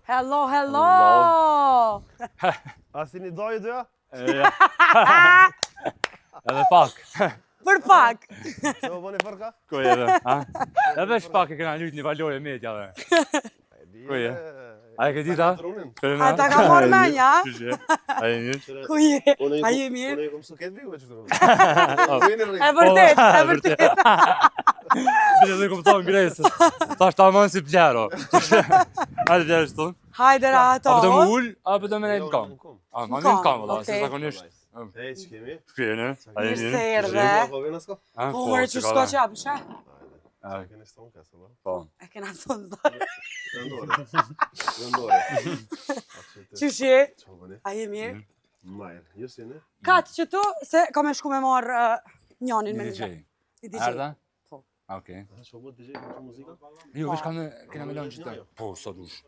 Hello, hello! A si një dojë doja? Edhe pak. Për pak! Se o bëni fërka? Kuj edhe, ha? Edhe shpak e kena lyt një valore medjave. Kuj e? A e ke dita? A ta ka marrë menja? A e mirë? Ku je? A je mirë? Unë e kom suket viku me që të E vërtet, e vërtet. Bile dhe kom thonë ngresës. Thash ta manë si pljero. Hajde pjerë shtu. Hajde rato. Apo të më ull, apo të më nejtë në kam. A, ma nejtë në kam, valla, se Okej. zakonisht. Hej, që kemi? Shkjene, a e Mirë se mirë? erdhe. Po vjen asko? Po mërë që shko që apë shë? Aj. Keni ston ka se ba? Po. E kena thonë zore. Rëndore. Rëndore. Që shi? Qa bëni? A je mirë? Majrë, ju si ne? Katë që tu, se ka me shku me marrë njonin me Një një. DJ. I DJ. Erda? Po. Okej. A që bëtë DJ, që muzika? Jo, vesh kam kena me lanë qëtë. Po, sa dush.